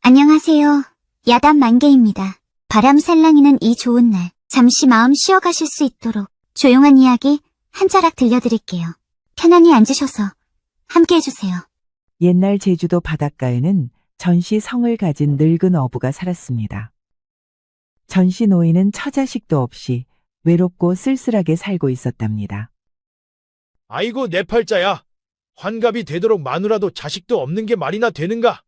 안녕하세요. 야단 만개입니다. 바람 살랑이는 이 좋은 날, 잠시 마음 쉬어가실 수 있도록 조용한 이야기 한 자락 들려드릴게요. 편안히 앉으셔서 함께 해주세요. 옛날 제주도 바닷가에는 전씨 성을 가진 늙은 어부가 살았습니다. 전씨 노인은 처자식도 없이 외롭고 쓸쓸하게 살고 있었답니다. 아이고 내 팔자야. 환갑이 되도록 마누라도 자식도 없는 게 말이나 되는가?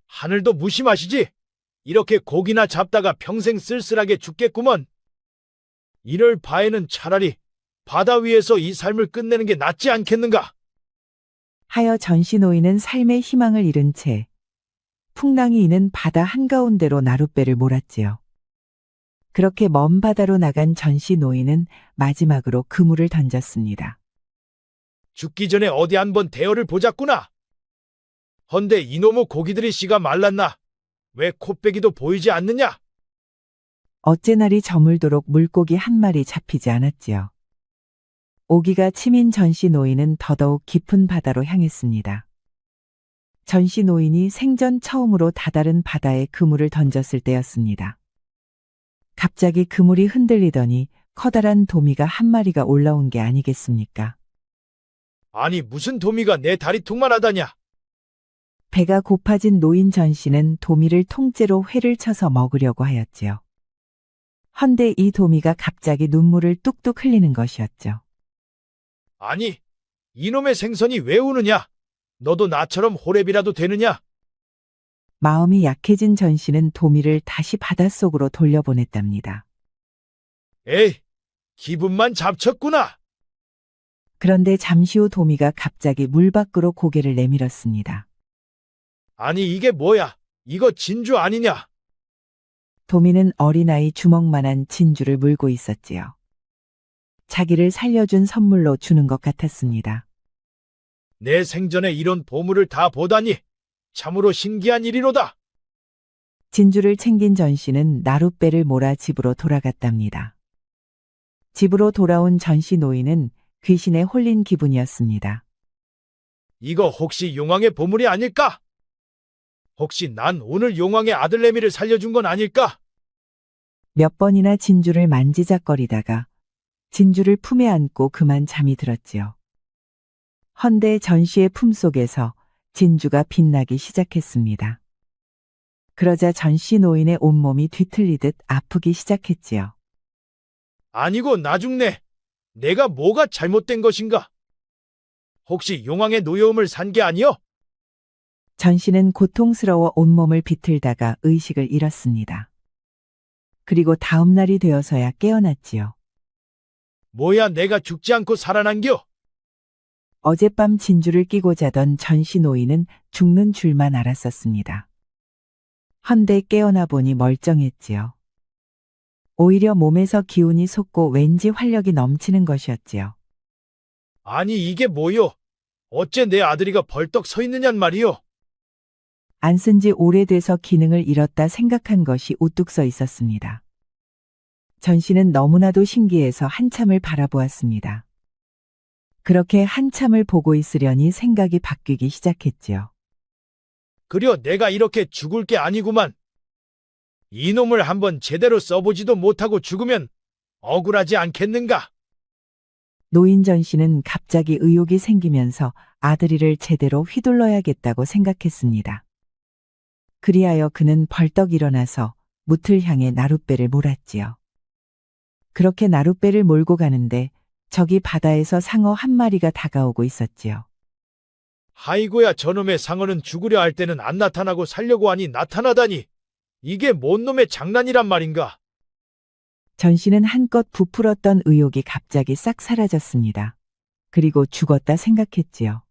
하늘도 무심하시지? 이렇게 고기나 잡다가 평생 쓸쓸하게 죽겠구먼. 이럴 바에는 차라리 바다 위에서 이 삶을 끝내는 게 낫지 않겠는가? 하여 전씨 노인은 삶의 희망을 잃은 채 풍랑이 이는 바다 한가운데로 나룻배를 몰았지요. 그렇게 먼 바다로 나간 전씨 노인은 마지막으로 그물을 던졌습니다. 죽기 전에 어디 한번 대어를 보자꾸나. 헌데 이놈의 고기들이 씨가 말랐나? 왜 코빼기도 보이지 않느냐? 어째 날이 저물도록 물고기 한 마리 잡히지 않았지요. 오기가 치민 전씨 노인은 더더욱 깊은 바다로 향했습니다. 전씨 노인이 생전 처음으로 다다른 바다에 그물을 던졌을 때였습니다. 갑자기 그물이 흔들리더니 커다란 도미가 한 마리가 올라온 게 아니겠습니까? 아니 무슨 도미가 내 다리통만 하다냐? 배가 고파진 노인 전씨는 도미를 통째로 회를 쳐서 먹으려고 하였지요. 헌데 이 도미가 갑자기 눈물을 뚝뚝 흘리는 것이었죠. 아니 이놈의 생선이 왜 우느냐? 너도 나처럼 호랩이라도 되느냐? 마음이 약해진 전씨는 도미를 다시 바닷속으로 돌려보냈답니다. 에이, 기분만 잡쳤구나. 그런데 잠시 후 도미가 갑자기 물 밖으로 고개를 내밀었습니다. 아니 이게 뭐야? 이거 진주 아니냐? 도미는 어린아이 주먹만한 진주를 물고 있었지요. 자기를 살려준 선물로 주는 것 같았습니다. 내 생전에 이런 보물을 다 보다니 참으로 신기한 일이로다. 진주를 챙긴 전씨는 나룻배를 몰아 집으로 돌아갔답니다. 집으로 돌아온 전씨 노인은 귀신에 홀린 기분이었습니다. 이거 혹시 용왕의 보물이 아닐까? 혹시 난 오늘 용왕의 아들내미를 살려준 건 아닐까? 몇 번이나 진주를 만지작거리다가 진주를 품에 안고 그만 잠이 들었지요. 헌데 전씨의 품속에서 진주가 빛나기 시작했습니다. 그러자 전씨 노인의 온몸이 뒤틀리듯 아프기 시작했지요. 아니고 나중네. 내가 뭐가 잘못된 것인가? 혹시 용왕의 노여움을 산 게 아니여? 전씨는 고통스러워 온몸을 비틀다가 의식을 잃었습니다. 그리고 다음 날이 되어서야 깨어났지요. 뭐야 내가 죽지 않고 살아난겨? 어젯밤 진주를 끼고 자던 전씨 노인은 죽는 줄만 알았었습니다. 헌데 깨어나 보니 멀쩡했지요. 오히려 몸에서 기운이 솟고 왠지 활력이 넘치는 것이었지요. 아니 이게 뭐요? 어째 내 아들이가 벌떡 서 있느냔 말이요? 안 쓴 지 오래돼서 기능을 잃었다 생각한 것이 우뚝 서 있었습니다. 전씨는 너무나도 신기해서 한참을 바라보았습니다. 그렇게 한참을 보고 있으려니 생각이 바뀌기 시작했지요. 그려 내가 이렇게 죽을 게 아니구만. 이놈을 한번 제대로 써보지도 못하고 죽으면 억울하지 않겠는가? 노인 전씨는 갑자기 의욕이 생기면서 아들이를 제대로 휘둘러야겠다고 생각했습니다. 그리하여 그는 벌떡 일어나서 무틀 향해 나룻배를 몰았지요. 그렇게 나룻배를 몰고 가는데 저기 바다에서 상어 한 마리가 다가오고 있었지요. 아이고야 저놈의 상어는 죽으려 할 때는 안 나타나고 살려고 하니 나타나다니. 이게 뭔 놈의 장난이란 말인가? 전씨는 한껏 부풀었던 의욕이 갑자기 싹 사라졌습니다. 그리고 죽었다 생각했지요.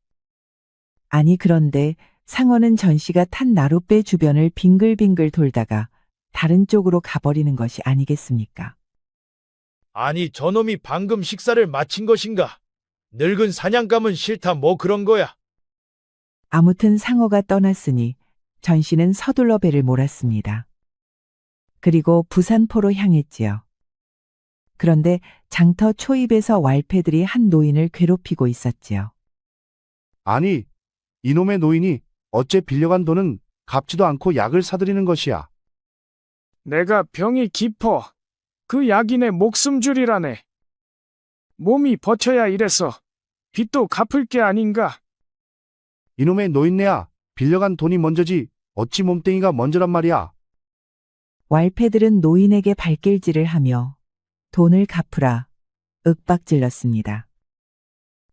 아니 그런데 상어는 전씨가 탄 나룻배 주변을 빙글빙글 돌다가 다른 쪽으로 가버리는 것이 아니겠습니까? 아니 저놈이 방금 식사를 마친 것인가? 늙은 사냥감은 싫다 뭐 그런 거야. 아무튼 상어가 떠났으니 전씨는 서둘러 배를 몰았습니다. 그리고 부산포로 향했지요. 그런데 장터 초입에서 왈패들이 한 노인을 괴롭히고 있었지요. 아니, 이놈의 노인이 어째 빌려간 돈은 갚지도 않고 약을 사들이는 것이야. 내가 병이 깊어. 그 약이 내 목숨 줄이라네. 몸이 버텨야 이래서 빚도 갚을 게 아닌가. 이놈의 노인네야, 빌려간 돈이 먼저지 어찌 몸뚱이가 먼저란 말이야. 왈패들은 노인에게 발길질을 하며 돈을 갚으라 윽박질렀습니다.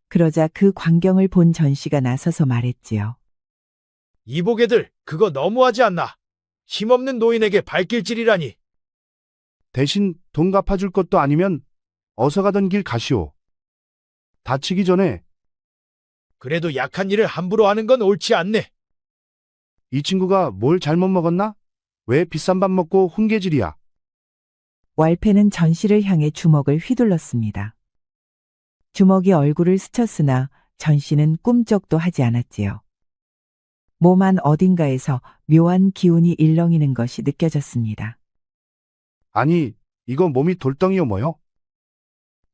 그러자 그 광경을 본 전씨가 나서서 말했지요. 이보게들, 그거 너무하지 않나? 힘없는 노인에게 발길질이라니. 대신 돈 갚아줄 것도 아니면 어서 가던 길 가시오. 다치기 전에 그래도 약한 일을 함부로 하는 건 옳지 않네. 이 친구가 뭘 잘못 먹었나? 왜 비싼 밥 먹고 훈계질이야? 왈패는 전씨를 향해 주먹을 휘둘렀습니다. 주먹이 얼굴을 스쳤으나 전씨는 꿈쩍도 하지 않았지요. 몸 안 어딘가에서 묘한 기운이 일렁이는 것이 느껴졌습니다. 아니, 이거 몸이 돌덩이요 뭐요?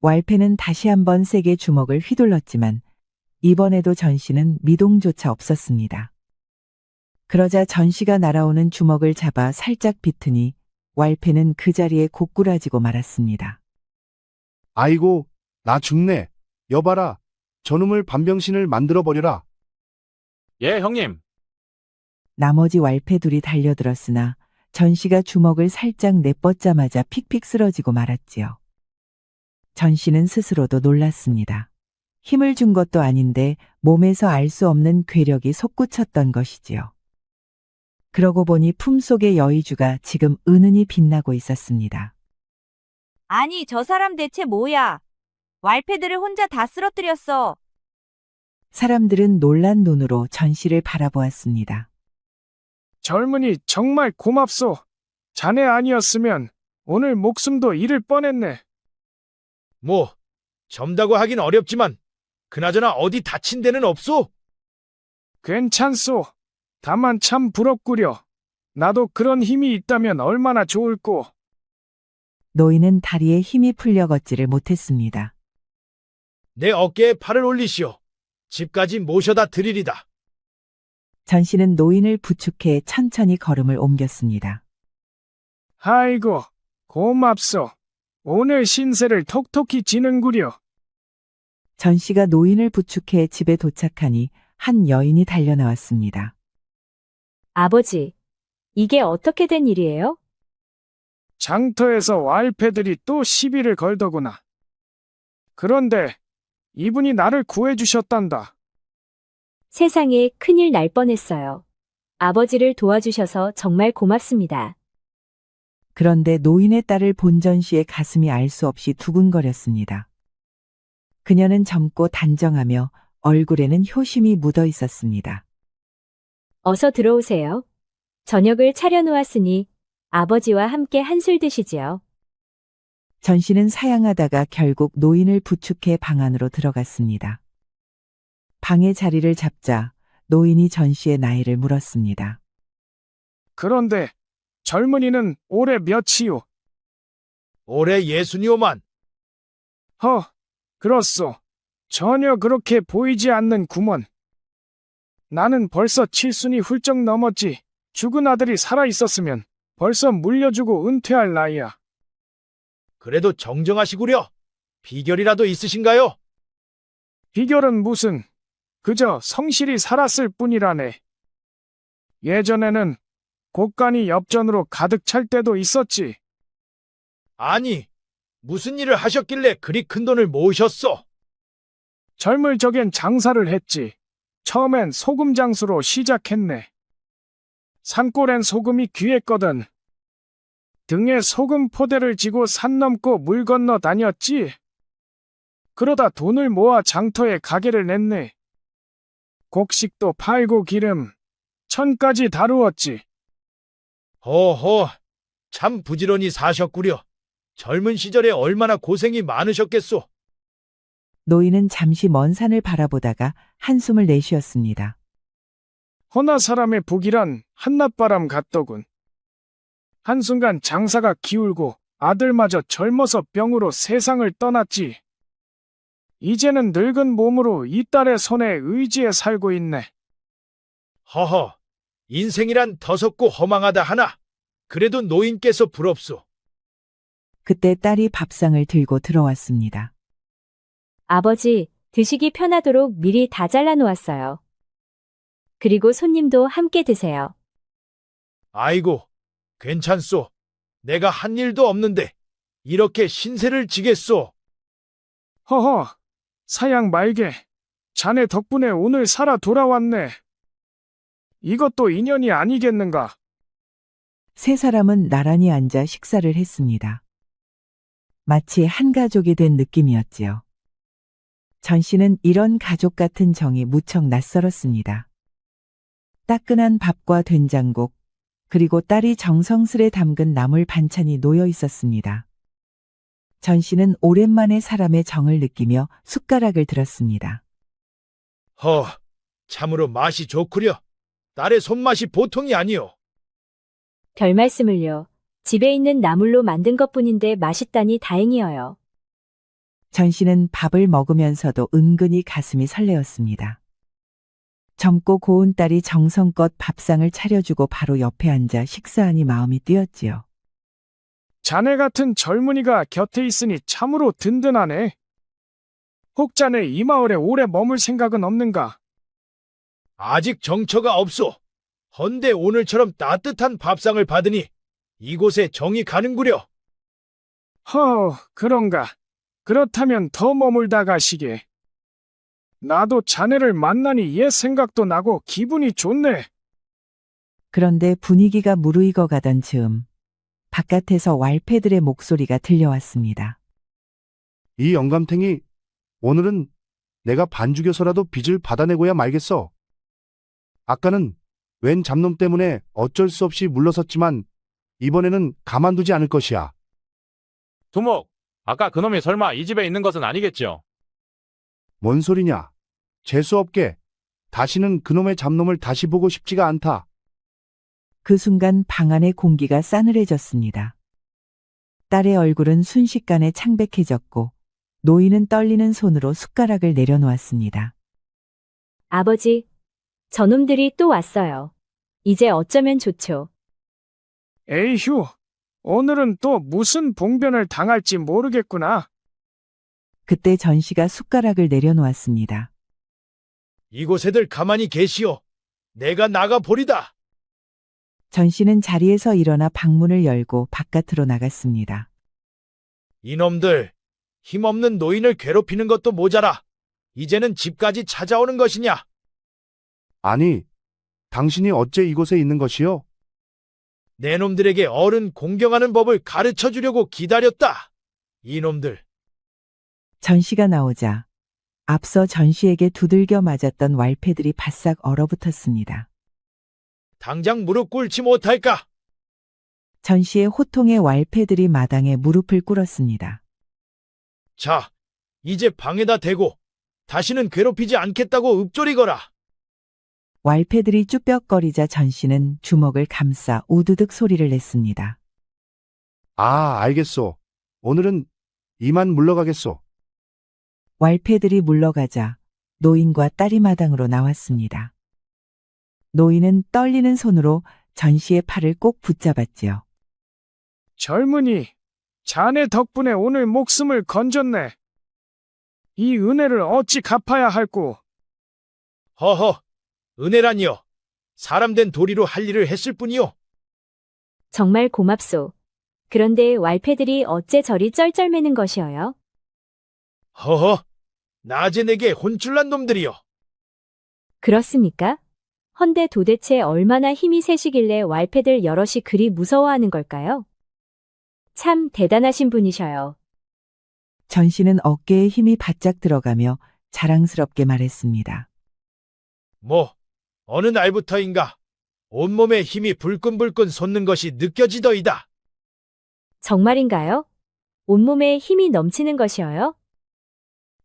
왈패는 다시 한번 세게 주먹을 휘둘렀지만 이번에도 전씨는 미동조차 없었습니다. 그러자 전씨가 날아오는 주먹을 잡아 살짝 비트니 왈패는 그 자리에 고꾸라지고 말았습니다. 아이고, 나 죽네. 여봐라, 저놈을 반병신을 만들어버려라. 예, 형님. 나머지 왈패 둘이 달려들었으나 전씨가 주먹을 살짝 내뻗자마자 픽픽 쓰러지고 말았지요. 전씨는 스스로도 놀랐습니다. 힘을 준 것도 아닌데 몸에서 알 수 없는 괴력이 솟구쳤던 것이지요. 그러고 보니 품속의 여의주가 지금 은은히 빛나고 있었습니다. 아니, 저 사람 대체 뭐야? 왈패들을 혼자 다 쓰러뜨렸어. 사람들은 놀란 눈으로 전씨를 바라보았습니다. 젊은이 정말 고맙소. 자네 아니었으면 오늘 목숨도 잃을 뻔했네. 뭐, 젊다고 하긴 어렵지만 그나저나 어디 다친 데는 없소? 괜찮소. 다만 참 부럽구려. 나도 그런 힘이 있다면 얼마나 좋을꼬. 노인은 다리에 힘이 풀려 걷지를 못했습니다. 내 어깨에 팔을 올리시오. 집까지 모셔다 드리리다. 전씨는 노인을 부축해 천천히 걸음을 옮겼습니다. 아이고, 고맙소. 오늘 신세를 톡톡히 지는구려. 전씨가 노인을 부축해 집에 도착하니 한 여인이 달려나왔습니다. 아버지, 이게 어떻게 된 일이에요? 장터에서 왈패들이 또 시비를 걸더구나. 그런데 이분이 나를 구해주셨단다. 세상에 큰일 날 뻔했어요. 아버지를 도와주셔서 정말 고맙습니다. 그런데 노인의 딸을 본 전씨의 가슴이 알 수 없이 두근거렸습니다. 그녀는 젊고 단정하며 얼굴에는 효심이 묻어 있었습니다. 어서 들어오세요. 저녁을 차려놓았으니 아버지와 함께 한술 드시지요. 전씨는 사양하다가 결국 노인을 부축해 방 안으로 들어갔습니다. 방의 자리를 잡자 노인이 전씨의 나이를 물었습니다. 그런데 젊은이는 올해 몇이요? 올해 60이오만. 그렇소. 전혀 그렇게 보이지 않는 구먼. 나는 벌써 7순이 훌쩍 넘었지. 죽은 아들이 살아있었으면 벌써 물려주고 은퇴할 나이야. 그래도 정정하시구려. 비결이라도 있으신가요? 비결은 무슨, 그저 성실히 살았을 뿐이라네. 예전에는 곳간이 엽전으로 가득 찰 때도 있었지. 아니, 무슨 일을 하셨길래 그리 큰 돈을 모으셨소? 젊을 적엔 장사를 했지. 처음엔 소금 장수로 시작했네. 산골엔 소금이 귀했거든. 등에 소금 포대를 지고 산 넘고 물 건너 다녔지. 그러다 돈을 모아 장터에 가게를 냈네. 곡식도 팔고 기름, 천까지 다루었지. 허허, 참 부지런히 사셨구려. 젊은 시절에 얼마나 고생이 많으셨겠소. 노인은 잠시 먼 산을 바라보다가 한숨을 내쉬었습니다. 허나 사람의 복이란 한낮바람 같더군. 한순간 장사가 기울고 아들마저 젊어서 병으로 세상을 떠났지. 이제는 늙은 몸으로 이 딸의 손에 의지해 살고 있네. 허허, 인생이란 더섭고 허망하다 하나 그래도 노인께서 부럽소. 그때 딸이 밥상을 들고 들어왔습니다. 아버지, 드시기 편하도록 미리 다 잘라 놓았어요. 그리고 손님도 함께 드세요. 아이고, 괜찮소. 내가 한 일도 없는데 이렇게 신세를 지겠소. 허허, 사양 말게. 자네 덕분에 오늘 살아 돌아왔네. 이것도 인연이 아니겠는가? 세 사람은 나란히 앉아 식사를 했습니다. 마치 한 가족이 된 느낌이었지요. 전 씨는 이런 가족 같은 정이 무척 낯설었습니다. 따끈한 밥과 된장국, 그리고 딸이 정성스레 담근 나물 반찬이 놓여 있었습니다. 전 씨는 오랜만에 사람의 정을 느끼며 숟가락을 들었습니다. 참으로 맛이 좋구려. 딸의 손맛이 보통이 아니오. 별 말씀을요. 집에 있는 나물로 만든 것뿐인데 맛있다니 다행이어요. 전 씨는 밥을 먹으면서도 은근히 가슴이 설레었습니다. 젊고 고운 딸이 정성껏 밥상을 차려주고 바로 옆에 앉아 식사하니 마음이 뛰었지요. 자네 같은 젊은이가 곁에 있으니 참으로 든든하네. 혹 자네 이 마을에 오래 머물 생각은 없는가? 아직 정처가 없소. 헌데 오늘처럼 따뜻한 밥상을 받으니 이곳에 정이 가는구려. 그런가. 그렇다면 더 머물다 가시게. 나도 자네를 만나니 옛 생각도 나고 기분이 좋네. 그런데 분위기가 무르익어 가던 즈음, 바깥에서 왈패들의 목소리가 들려왔습니다. 이 영감탱이, 오늘은 내가 반죽여서라도 빚을 받아내고야 말겠어. 아까는 웬 잡놈 때문에 어쩔 수 없이 물러섰지만 이번에는 가만두지 않을 것이야. 두목, 아까 그놈이 설마 이 집에 있는 것은 아니겠죠? 뭔 소리냐? 재수없게. 다시는 그놈의 잡놈을 다시 보고 싶지가 않다. 그 순간 방 안의 공기가 싸늘해졌습니다. 딸의 얼굴은 순식간에 창백해졌고 노인은 떨리는 손으로 숟가락을 내려놓았습니다. 아버지, 저놈들이 또 왔어요. 이제 어쩌면 좋죠. 에이휴, 오늘은 또 무슨 봉변을 당할지 모르겠구나. 그때 전 씨가 숟가락을 내려놓았습니다. 이곳에들 가만히 계시오. 내가 나가 보리다. 전 씨는 자리에서 일어나 방문을 열고 바깥으로 나갔습니다. 이놈들, 힘없는 노인을 괴롭히는 것도 모자라. 이제는 집까지 찾아오는 것이냐? 아니, 당신이 어째 이곳에 있는 것이요? 내 놈들에게 어른 공경하는 법을 가르쳐 주려고 기다렸다. 이놈들. 전 씨가 나오자 앞서 전 씨에게 두들겨 맞았던 왈패들이 바싹 얼어붙었습니다. 당장 무릎 꿇지 못할까? 전 씨의 호통에 왈패들이 마당에 무릎을 꿇었습니다. 자, 이제 방에다 대고 다시는 괴롭히지 않겠다고 읊조리거라. 왈패들이 쭈뼛거리자 전 씨는 주먹을 감싸 우드득 소리를 냈습니다. 아, 알겠소. 오늘은 이만 물러가겠소. 왈패들이 물러가자 노인과 딸이 마당으로 나왔습니다. 노인은 떨리는 손으로 전 씨의 팔을 꼭 붙잡았지요. 젊은이, 자네 덕분에 오늘 목숨을 건졌네. 이 은혜를 어찌 갚아야 할꼬? 허허, 은혜라니요. 사람 된 도리로 할 일을 했을 뿐이요. 정말 고맙소. 그런데 왈패들이 어째 저리 쩔쩔매는 것이어요? 허허, 낮에 내게 혼쭐난 놈들이요. 그렇습니까? 헌데 도대체 얼마나 힘이 세시길래 왈패들 여럿이 그리 무서워하는 걸까요? 참 대단하신 분이셔요. 전 씨는 어깨에 힘이 바짝 들어가며 자랑스럽게 말했습니다. 어느 날부터인가 온몸에 힘이 불끈불끈 솟는 것이 느껴지더이다. 정말인가요? 온몸에 힘이 넘치는 것이어요?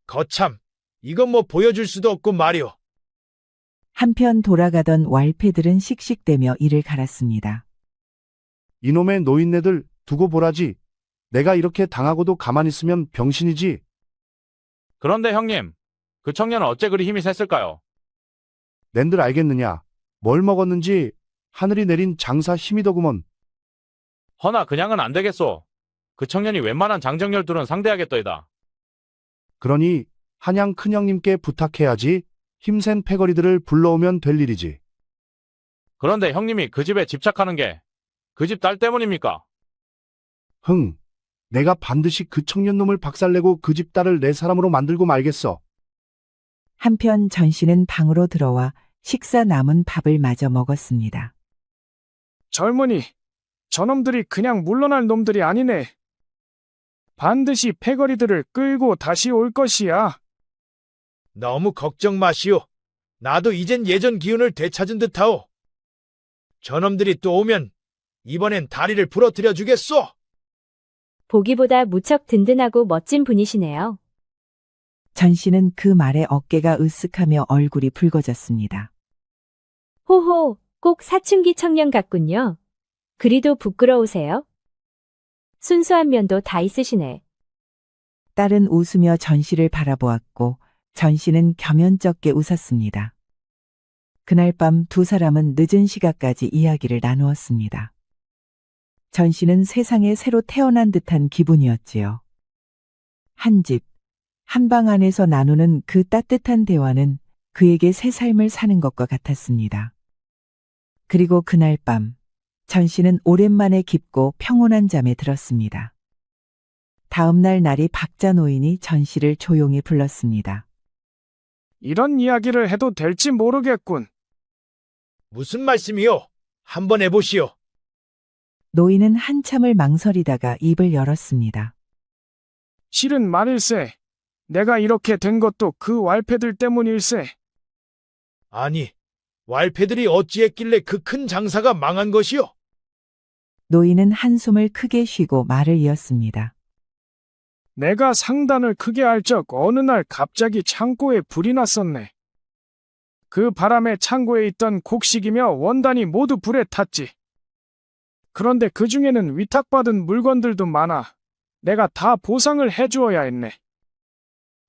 거참, 이건 보여줄 수도 없고 말이오. 한편 돌아가던 왈패들은 씩씩대며 이를 갈았습니다. 이놈의 노인네들 두고 보라지. 내가 이렇게 당하고도 가만히 있으면 병신이지. 그런데 형님, 그 청년은 어째 그리 힘이 셌을까요? 낸들 알겠느냐? 뭘 먹었는지 하늘이 내린 장사 힘이더구먼. 허나 그냥은 안 되겠소. 그 청년이 웬만한 장정열들은 상대하겠더이다. 그러니 한양 큰형님께 부탁해야지. 힘센 패거리들을 불러오면 될 일이지. 그런데 형님이 그 집에 집착하는 게 그 집 딸 때문입니까? 흥, 내가 반드시 그 청년놈을 박살내고 그 집 딸을 내 사람으로 만들고 말겠어. 한편 전 씨는 방으로 들어와 식사 남은 밥을 마저 먹었습니다. 젊은이, 저놈들이 그냥 물러날 놈들이 아니네. 반드시 패거리들을 끌고 다시 올 것이야. 너무 걱정 마시오. 나도 이젠 예전 기운을 되찾은 듯하오. 저놈들이 또 오면 이번엔 다리를 부러뜨려 주겠소. 보기보다 무척 든든하고 멋진 분이시네요. 전 씨는 그 말에 어깨가 으쓱하며 얼굴이 붉어졌습니다. 호호, 꼭 사춘기 청년 같군요. 그리도 부끄러우세요? 순수한 면도 다 있으시네. 딸은 웃으며 전 씨를 바라보았고 전 씨는 겸연쩍게 웃었습니다. 그날 밤 두 사람은 늦은 시각까지 이야기를 나누었습니다. 전 씨는 세상에 새로 태어난 듯한 기분이었지요. 한 집, 한 방 안에서 나누는 그 따뜻한 대화는 그에게 새 삶을 사는 것과 같았습니다. 그리고 그날 밤, 전 씨는 오랜만에 깊고 평온한 잠에 들었습니다. 다음 날 날이 박자 노인이 전 씨를 조용히 불렀습니다. 이런 이야기를 해도 될지 모르겠군. 무슨 말씀이요? 한번 해보시오. 노인은 한참을 망설이다가 입을 열었습니다. 실은 말일세. 내가 이렇게 된 것도 그 왈패들 때문일세. 아니, 왈패들이 어찌했길래 그 큰 장사가 망한 것이오? 노인은 한숨을 크게 쉬고 말을 이었습니다. 내가 상단을 크게 할 적 어느 날 갑자기 창고에 불이 났었네. 그 바람에 창고에 있던 곡식이며 원단이 모두 불에 탔지. 그런데 그 중에는 위탁받은 물건들도 많아. 내가 다 보상을 해주어야 했네.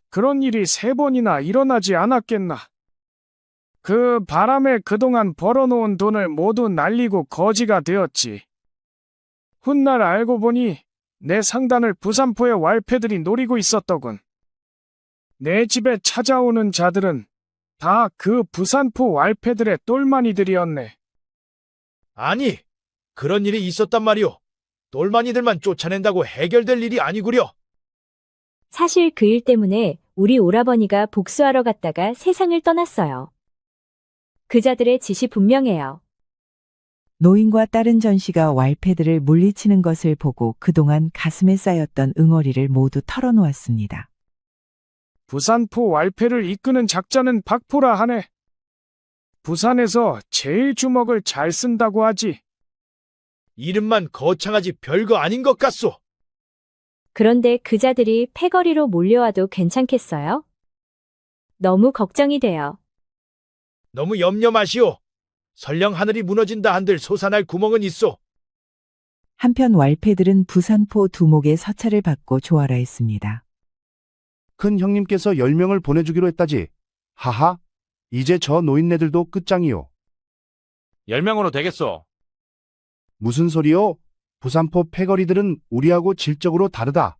그런 일이 3번이나 일어나지 않았겠나. 그 바람에 그동안 벌어놓은 돈을 모두 날리고 거지가 되었지. 훗날 알고 보니 내 상단을 부산포의 왈패들이 노리고 있었더군. 내 집에 찾아오는 자들은 다 그 부산포 왈패들의 똘마니들이었네. 아니, 그런 일이 있었단 말이오. 똘마니들만 쫓아낸다고 해결될 일이 아니구려. 사실 그 일 때문에 우리 오라버니가 복수하러 갔다가 세상을 떠났어요. 그자들의 짓이 분명해요. 노인과 딸은 전 씨가 왈패들을 물리치는 것을 보고 그동안 가슴에 쌓였던 응어리를 모두 털어놓았습니다. 부산포 왈패를 이끄는 작자는 박포라 하네. 부산에서 제일 주먹을 잘 쓴다고 하지. 이름만 거창하지 별거 아닌 것 같소. 그런데 그자들이 패거리로 몰려와도 괜찮겠어요? 너무 걱정이 돼요. 너무 염려 마시오. 설령 하늘이 무너진다 한들 솟아날 구멍은 있소. 한편 왈패들은 부산포 두목의 서찰을 받고 조아라 했습니다. 큰 형님께서 10명을 보내주기로 했다지. 하하, 이제 저 노인네들도 끝장이요. 10명으로 되겠소. 무슨 소리요? 부산포 패거리들은 우리하고 질적으로 다르다.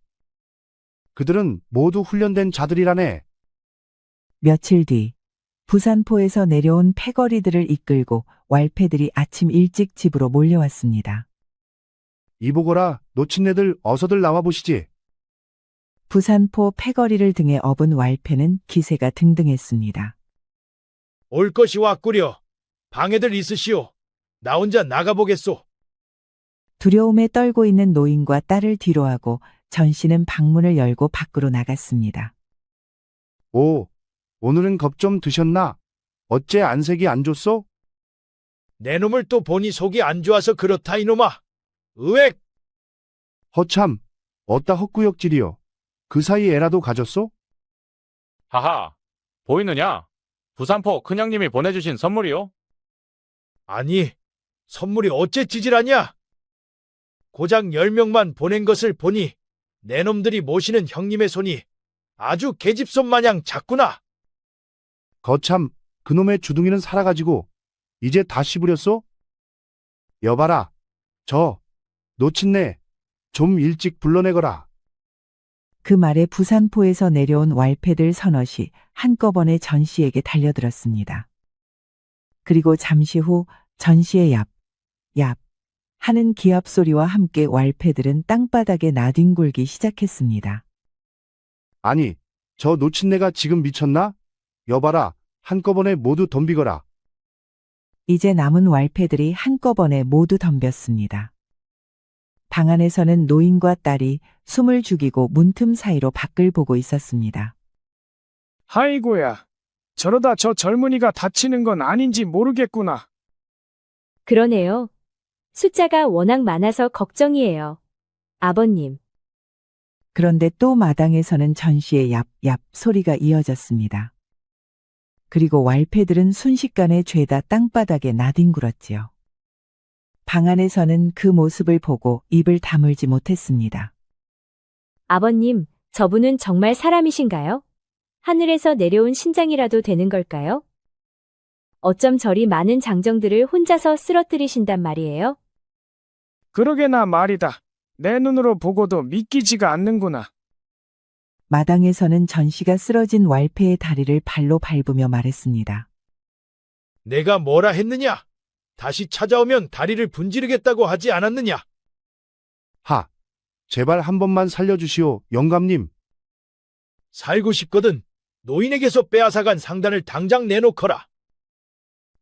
그들은 모두 훈련된 자들이라네. 며칠 뒤 부산포에서 내려온 패거리들을 이끌고 왈패들이 아침 일찍 집으로 몰려왔습니다. 이보거라, 놓친네들 어서들 나와보시지. 부산포 패거리를 등에 업은 왈패는 기세가 등등했습니다. 올 것이 왔구려. 방해들 있으시오. 나 혼자 나가보겠소. 두려움에 떨고 있는 노인과 딸을 뒤로하고 전 씨는 방문을 열고 밖으로 나갔습니다. 오, 오늘은 겁 좀 드셨나? 어째 안색이 안 좋소? 내 놈을 또 보니 속이 안 좋아서 그렇다 이놈아. 으액! 허참, 어따 헛구역질이요. 그 사이 애라도 가졌소? 하하, 보이느냐? 부산포 큰형님이 보내주신 선물이요? 아니, 선물이 어째 찌질하냐? 고작 10명만 보낸 것을 보니 내 놈들이 모시는 형님의 손이 아주 계집손 마냥 작구나. 거참, 그놈의 주둥이는 살아가지고 이제 다 씹으렸소? 여봐라, 저 노친네 좀 일찍 불러내거라. 그 말에 부산포에서 내려온 왈패들 서너시 한꺼번에 전 씨에게 달려들었습니다. 그리고 잠시 후 전 씨의 얍, 얍 하는 기합 소리와 함께 왈패들은 땅바닥에 나뒹굴기 시작했습니다. 아니, 저 노친네가 지금 미쳤나? 여봐라, 한꺼번에 모두 덤비거라. 이제 남은 왈패들이 한꺼번에 모두 덤볐습니다. 방 안에서는 노인과 딸이 숨을 죽이고 문틈 사이로 밖을 보고 있었습니다. 아이고야. 저러다 저 젊은이가 다치는 건 아닌지 모르겠구나. 그러네요. 숫자가 워낙 많아서 걱정이에요. 아버님. 그런데 또 마당에서는 전 씨의 얍얍 소리가 이어졌습니다. 그리고 왈패들은 순식간에 죄다 땅바닥에 나뒹굴었지요. 방 안에서는 그 모습을 보고 입을 다물지 못했습니다. 아버님, 저분은 정말 사람이신가요? 하늘에서 내려온 신장이라도 되는 걸까요? 어쩜 저리 많은 장정들을 혼자서 쓰러뜨리신단 말이에요? 그러게나 말이다. 내 눈으로 보고도 믿기지가 않는구나. 마당에서는 전 씨가 쓰러진 왈패의 다리를 발로 밟으며 말했습니다. 내가 뭐라 했느냐? 다시 찾아오면 다리를 분지르겠다고 하지 않았느냐? 하, 제발 한 번만 살려주시오, 영감님. 살고 싶거든 노인에게서 빼앗아간 상단을 당장 내놓거라.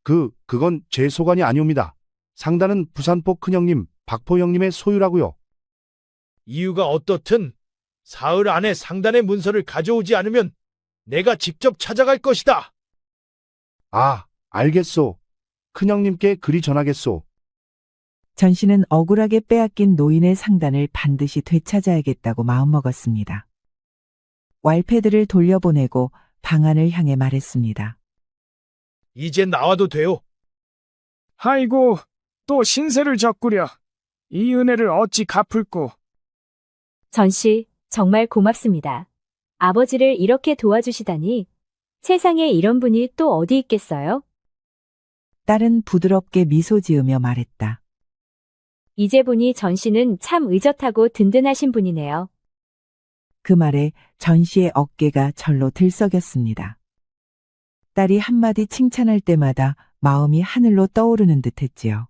그건 제 소관이 아니옵니다. 상단은 부산포 큰형님, 박포 형님의 소유라고요. 이유가 어떻든 사흘 안에 상단의 문서를 가져오지 않으면 내가 직접 찾아갈 것이다. 아, 알겠소. 큰형님께 그리 전하겠소. 전 씨는 억울하게 빼앗긴 노인의 상단을 반드시 되찾아야겠다고 마음먹었습니다. 왈패들을 돌려보내고 방안을 향해 말했습니다. 이제 나와도 돼요. 아이고, 또 신세를 졌구려. 이 은혜를 어찌 갚을꼬. 전 씨, 정말 고맙습니다. 아버지를 이렇게 도와주시다니. 세상에 이런 분이 또 어디 있겠어요? 딸은 부드럽게 미소 지으며 말했다. 이제 보니 전 씨는 참 의젓하고 든든하신 분이네요. 그 말에 전 씨의 어깨가 절로 들썩였습니다. 딸이 한마디 칭찬할 때마다 마음이 하늘로 떠오르는 듯했지요.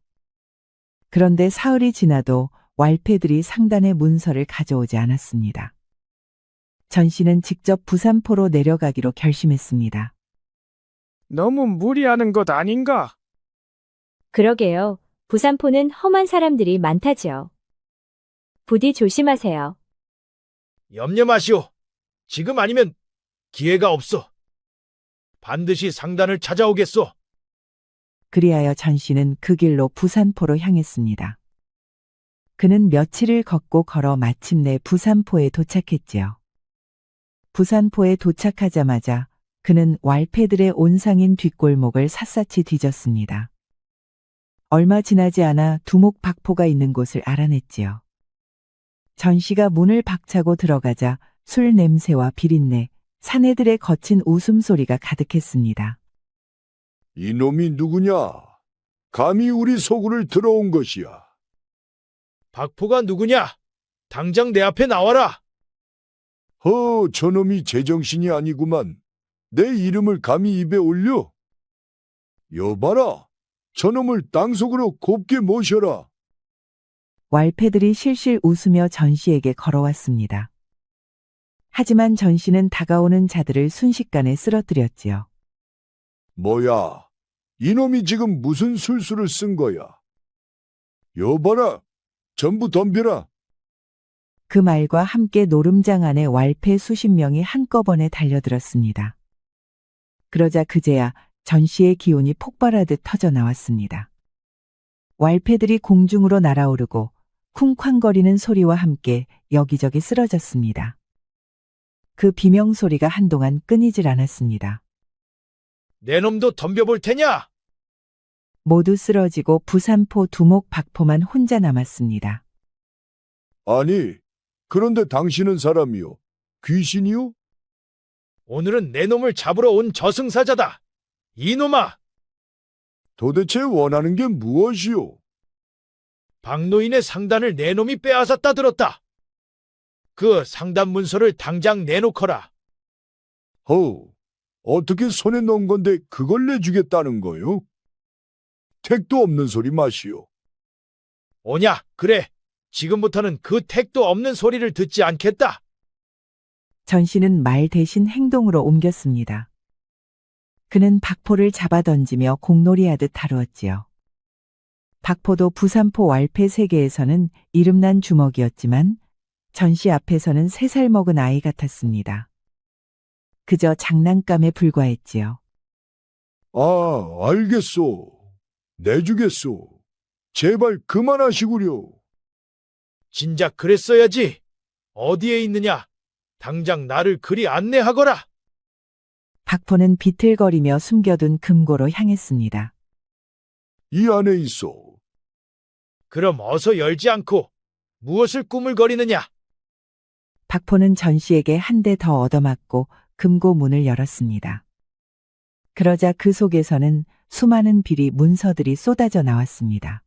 그런데 사흘이 지나도 왈패들이 상단의 문서를 가져오지 않았습니다. 전 씨는 직접 부산포로 내려가기로 결심했습니다. 너무 무리하는 것 아닌가? 그러게요. 부산포는 험한 사람들이 많다지요. 부디 조심하세요. 염려 마시오. 지금 아니면 기회가 없어. 반드시 상단을 찾아오겠소. 그리하여 전 씨는 그 길로 부산포로 향했습니다. 그는 며칠을 걷고 걸어 마침내 부산포에 도착했지요. 부산포에 도착하자마자 그는 왈패들의 온상인 뒷골목을 샅샅이 뒤졌습니다. 얼마 지나지 않아 두목 박포가 있는 곳을 알아냈지요. 전 씨가 문을 박차고 들어가자 술 냄새와 비린내, 사내들의 거친 웃음소리가 가득했습니다. 이놈이 누구냐? 감히 우리 소굴을 들어온 것이야. 박포가 누구냐? 당장 내 앞에 나와라. 저놈이 제정신이 아니구만. 내 이름을 감히 입에 올려? 여봐라, 저놈을 땅속으로 곱게 모셔라. 왈패들이 실실 웃으며 전 씨에게 걸어왔습니다. 하지만 전 씨는 다가오는 자들을 순식간에 쓰러뜨렸지요. 뭐야, 이놈이 지금 무슨 술수를 쓴 거야? 여봐라, 전부 덤벼라. 그 말과 함께 노름장 안에 왈패 수십 명이 한꺼번에 달려들었습니다. 그러자 그제야 전 씨의 기운이 폭발하듯 터져 나왔습니다. 왈패들이 공중으로 날아오르고 쿵쾅거리는 소리와 함께 여기저기 쓰러졌습니다. 그 비명소리가 한동안 끊이질 않았습니다. 내 놈도 덤벼볼 테냐? 모두 쓰러지고 부산포 두목 박포만 혼자 남았습니다. 아니, 그런데 당신은 사람이요? 귀신이요? 오늘은 내 놈을 잡으러 온 저승사자다. 이놈아! 도대체 원하는 게 무엇이요? 박노인의 상단을 내 놈이 빼앗았다 들었다. 그 상단 문서를 당장 내놓거라. 어떻게 손에 넣은 건데 그걸 내주겠다는 거요? 택도 없는 소리 마시오. 오냐, 그래. 지금부터는 그 택도 없는 소리를 듣지 않겠다. 전 씨는 말 대신 행동으로 옮겼습니다. 그는 박포를 잡아 던지며 공놀이하듯 다루었지요. 박포도 부산포 왈패 세계에서는 이름난 주먹이었지만 전 씨 앞에서는 3살 먹은 아이 같았습니다. 그저 장난감에 불과했지요. 알겠소. 내주겠소. 제발 그만하시구려. 진작 그랬어야지. 어디에 있느냐? 당장 나를 그리 안내하거라. 박포는 비틀거리며 숨겨둔 금고로 향했습니다. 이 안에 있어. 그럼 어서 열지 않고 무엇을 꾸물거리느냐? 박포는 전 씨에게 한 대 더 얻어맞고 금고 문을 열었습니다. 그러자 그 속에서는 수많은 비리 문서들이 쏟아져 나왔습니다.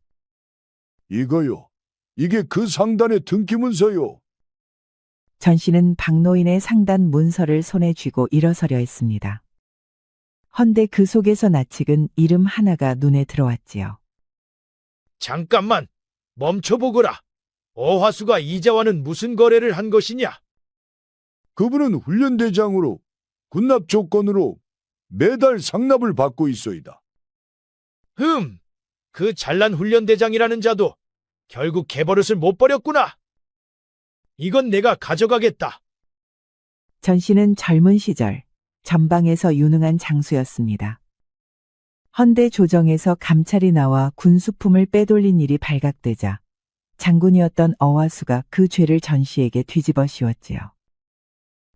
이거요. 이게 그 상단의 등기문서요. 전 씨는 박노인의 상단 문서를 손에 쥐고 일어서려 했습니다. 헌데 그 속에서 낯익은 이름 하나가 눈에 들어왔지요. 잠깐만, 멈춰보거라. 어화수가 이자와는 무슨 거래를 한 것이냐? 그분은 훈련대장으로 군납 조건으로 매달 상납을 받고 있어이다. 그 잘난 훈련대장이라는 자도 결국 개버릇을 못 버렸구나. 이건 내가 가져가겠다. 전 씨는 젊은 시절 전방에서 유능한 장수였습니다. 헌데 조정에서 감찰이 나와 군수품을 빼돌린 일이 발각되자 장군이었던 어화수가 그 죄를 전 씨에게 뒤집어 씌웠지요.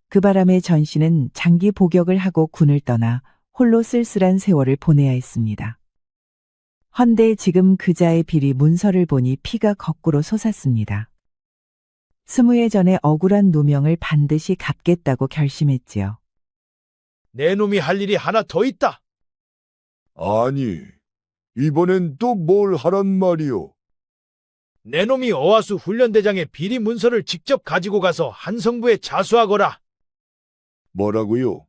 그 바람에 전 씨는 장기 복역을 하고 군을 떠나 홀로 쓸쓸한 세월을 보내야 했습니다. 헌데 지금 그자의 비리 문서를 보니 피가 거꾸로 솟았습니다. 20해 전에 억울한 누명을 반드시 갚겠다고 결심했지요. 내 놈이 할 일이 하나 더 있다. 아니, 이번엔 또 뭘 하란 말이오? 내 놈이 어화수 훈련대장의 비리 문서를 직접 가지고 가서 한성부에 자수하거라. 뭐라고요?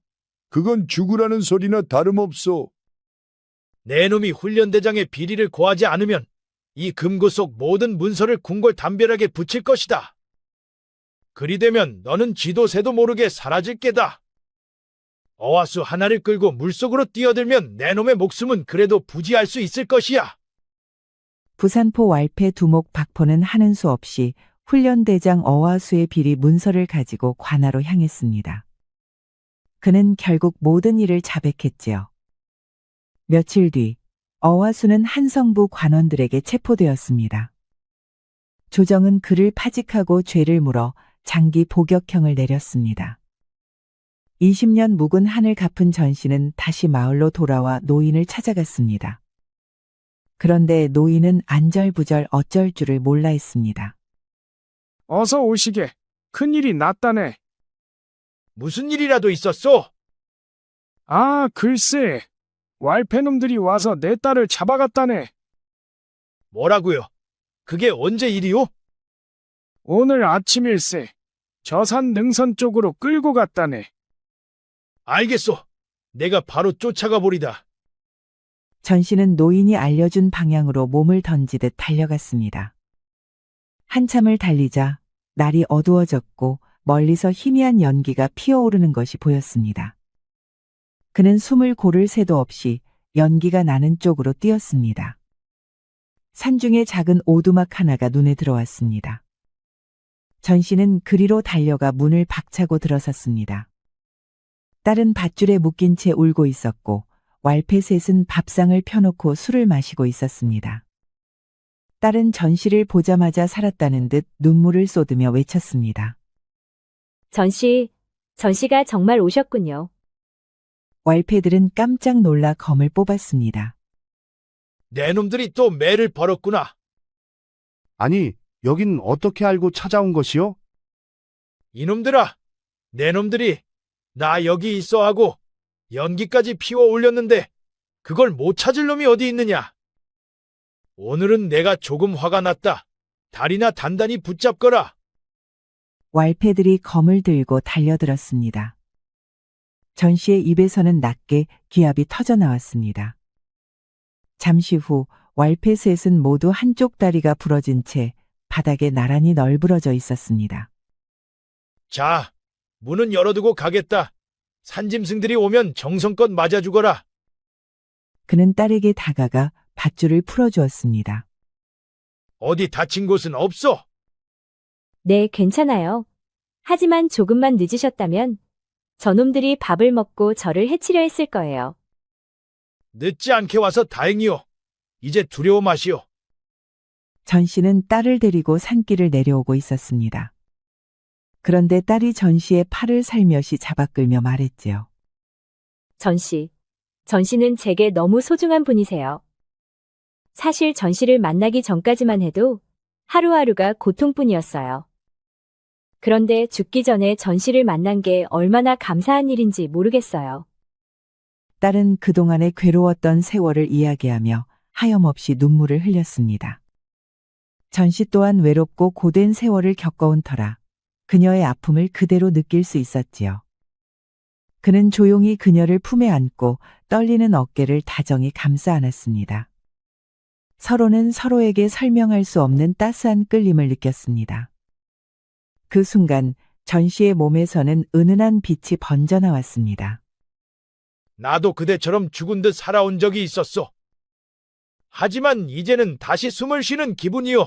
그건 죽으라는 소리나 다름없소. 내 놈이 훈련대장의 비리를 고하지 않으면 이 금고 속 모든 문서를 궁궐담벼락에 붙일 것이다. 그리 되면 너는 지도 새도 모르게 사라질 게다. 어화수 하나를 끌고 물속으로 뛰어들면 내 놈의 목숨은 그래도 부지할 수 있을 것이야. 부산포 왈패 두목 박포는 하는 수 없이 훈련대장 어화수의 비리 문서를 가지고 관하로 향했습니다. 그는 결국 모든 일을 자백했지요. 며칠 뒤 어화수는 한성부 관원들에게 체포되었습니다. 조정은 그를 파직하고 죄를 물어 장기 복역형을 내렸습니다. 20년 묵은 한을 갚은 전 씨는 다시 마을로 돌아와 노인을 찾아갔습니다. 그런데 노인은 안절부절 어쩔 줄을 몰라 했습니다. 어서 오시게. 큰일이 났다네. 무슨 일이라도 있었소? 글쎄. 왈패놈들이 와서 내 딸을 잡아갔다네. 뭐라고요? 그게 언제 일이오? 오늘 아침일세. 저산 능선 쪽으로 끌고 갔다네. 알겠소. 내가 바로 쫓아가 보리다. 전 씨는 노인이 알려준 방향으로 몸을 던지듯 달려갔습니다. 한참을 달리자 날이 어두워졌고 멀리서 희미한 연기가 피어오르는 것이 보였습니다. 그는 숨을 고를 새도 없이 연기가 나는 쪽으로 뛰었습니다. 산중에 작은 오두막 하나가 눈에 들어왔습니다. 전 씨는 그리로 달려가 문을 박차고 들어섰습니다. 딸은 밧줄에 묶인 채 울고 있었고 왈패셋은 밥상을 펴놓고 술을 마시고 있었습니다. 딸은 전 씨를 보자마자 살았다는 듯 눈물을 쏟으며 외쳤습니다. 전씨가 정말 오셨군요. 왈패들은 깜짝 놀라 검을 뽑았습니다. 내 놈들이 또 매를 벌었구나. 아니, 여긴 어떻게 알고 찾아온 것이요? 이놈들아, 내 놈들이 나 여기 있어 하고 연기까지 피워 올렸는데 그걸 못 찾을 놈이 어디 있느냐? 오늘은 내가 조금 화가 났다. 다리나 단단히 붙잡거라. 왈패들이 검을 들고 달려들었습니다. 전 씨의 입에서는 낮게 기압이 터져 나왔습니다. 잠시 후 왈패 셋은 모두 한쪽 다리가 부러진 채 바닥에 나란히 널브러져 있었습니다. 자, 문은 열어두고 가겠다. 산짐승들이 오면 정성껏 맞아주거라. 그는 딸에게 다가가 밧줄을 풀어주었습니다. 어디 다친 곳은 없어? 네, 괜찮아요. 하지만 조금만 늦으셨다면 저놈들이 밥을 먹고 저를 해치려 했을 거예요. 늦지 않게 와서 다행이오. 이제 두려워 마시오. 전 씨는 딸을 데리고 산길을 내려오고 있었습니다. 그런데 딸이 전 씨의 팔을 살며시 잡아 끌며 말했지요. 전 씨는 제게 너무 소중한 분이세요. 사실 전 씨를 만나기 전까지만 해도 하루하루가 고통뿐이었어요. 그런데 죽기 전에 전 씨를 만난 게 얼마나 감사한 일인지 모르겠어요. 딸은 그동안의 괴로웠던 세월을 이야기하며 하염없이 눈물을 흘렸습니다. 전 씨 또한 외롭고 고된 세월을 겪어온 터라 그녀의 아픔을 그대로 느낄 수 있었지요. 그는 조용히 그녀를 품에 안고 떨리는 어깨를 다정히 감싸 안았습니다. 서로는 서로에게 설명할 수 없는 따스한 끌림을 느꼈습니다. 그 순간 전 씨의 몸에서는 은은한 빛이 번져 나왔습니다. 나도 그대처럼 죽은 듯 살아온 적이 있었소. 하지만 이제는 다시 숨을 쉬는 기분이오.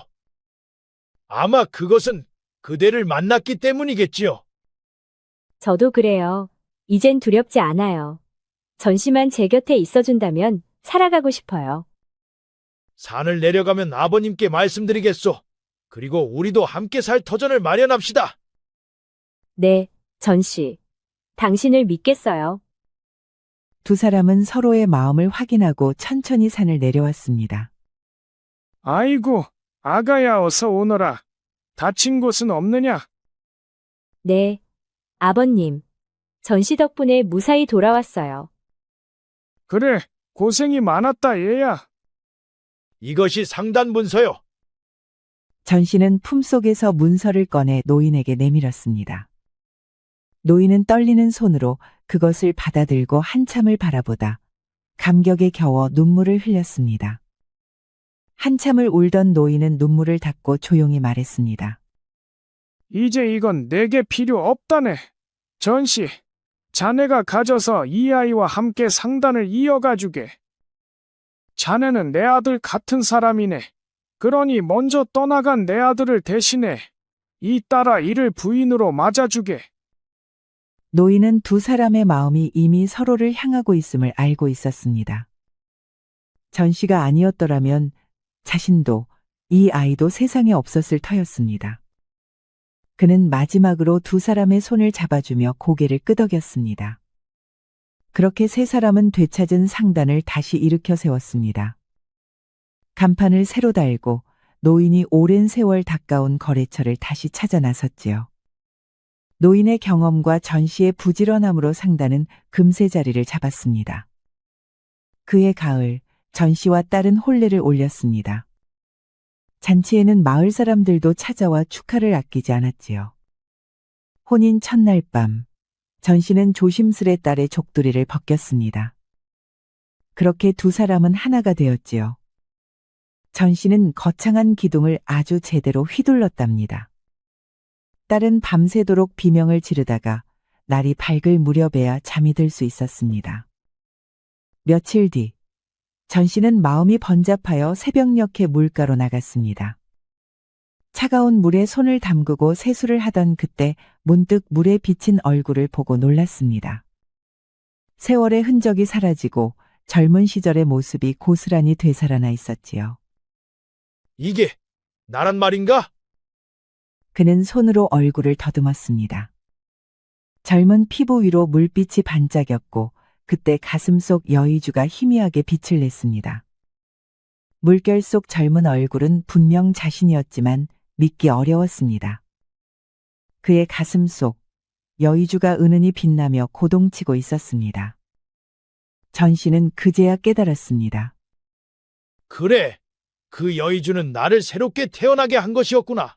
아마 그것은 그대를 만났기 때문이겠지요. 저도 그래요. 이젠 두렵지 않아요. 전 씨만 제 곁에 있어준다면 살아가고 싶어요. 산을 내려가면 아버님께 말씀드리겠소. 그리고 우리도 함께 살 터전을 마련합시다. 네, 전 씨. 당신을 믿겠어요. 두 사람은 서로의 마음을 확인하고 천천히 산을 내려왔습니다. 아이고, 아가야 어서 오너라. 다친 곳은 없느냐? 네, 아버님. 전 씨 덕분에 무사히 돌아왔어요. 그래, 고생이 많았다 얘야. 이것이 상단 문서요. 전 씨는 품속에서 문서를 꺼내 노인에게 내밀었습니다. 노인은 떨리는 손으로 그것을 받아들고 한참을 바라보다 감격에 겨워 눈물을 흘렸습니다. 한참을 울던 노인은 눈물을 닦고 조용히 말했습니다. 이제 이건 내게 필요 없다네. 전 씨, 자네가 가져서 이 아이와 함께 상단을 이어가주게. 자네는 내 아들 같은 사람이네. 그러니 먼저 떠나간 내 아들을 대신해 이 딸아 이를 부인으로 맞아주게. 노인은 두 사람의 마음이 이미 서로를 향하고 있음을 알고 있었습니다. 전 씨가 아니었더라면 자신도 이 아이도 세상에 없었을 터였습니다. 그는 마지막으로 두 사람의 손을 잡아주며 고개를 끄덕였습니다. 그렇게 세 사람은 되찾은 상단을 다시 일으켜 세웠습니다. 간판을 새로 달고 노인이 오랜 세월 가까운 거래처를 다시 찾아 나섰지요. 노인의 경험과 전 씨의 부지런함으로 상단은 금세 자리를 잡았습니다. 그해 가을, 전 씨와 딸은 혼례를 올렸습니다. 잔치에는 마을 사람들도 찾아와 축하를 아끼지 않았지요. 혼인 첫날 밤, 전 씨는 조심스레 딸의 족두리를 벗겼습니다. 그렇게 두 사람은 하나가 되었지요. 전 씨는 거창한 기둥을 아주 제대로 휘둘렀답니다. 딸은 밤새도록 비명을 지르다가 날이 밝을 무렵에야 잠이 들 수 있었습니다. 며칠 뒤, 전 씨는 마음이 번잡하여 새벽녘에 물가로 나갔습니다. 차가운 물에 손을 담그고 세수를 하던 그때 문득 물에 비친 얼굴을 보고 놀랐습니다. 세월의 흔적이 사라지고 젊은 시절의 모습이 고스란히 되살아나 있었지요. 이게 나란 말인가? 그는 손으로 얼굴을 더듬었습니다. 젊은 피부 위로 물빛이 반짝였고 그때 가슴 속 여의주가 희미하게 빛을 냈습니다. 물결 속 젊은 얼굴은 분명 자신이었지만 믿기 어려웠습니다. 그의 가슴 속 여의주가 은은히 빛나며 고동치고 있었습니다. 전 씨는 그제야 깨달았습니다. 그래, 그 여의주는 나를 새롭게 태어나게 한 것이었구나.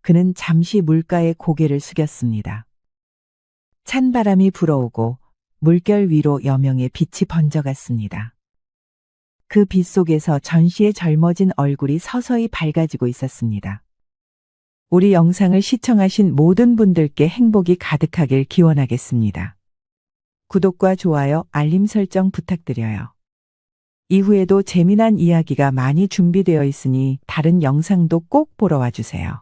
그는 잠시 물가에 고개를 숙였습니다. 찬 바람이 불어오고 물결 위로 여명의 빛이 번져갔습니다. 그 빛 속에서 전시의 젊어진 얼굴이 서서히 밝아지고 있었습니다. 우리 영상을 시청하신 모든 분들께 행복이 가득하길 기원하겠습니다. 구독과 좋아요, 알림 설정 부탁드려요. 이후에도 재미난 이야기가 많이 준비되어 있으니 다른 영상도 꼭 보러 와주세요.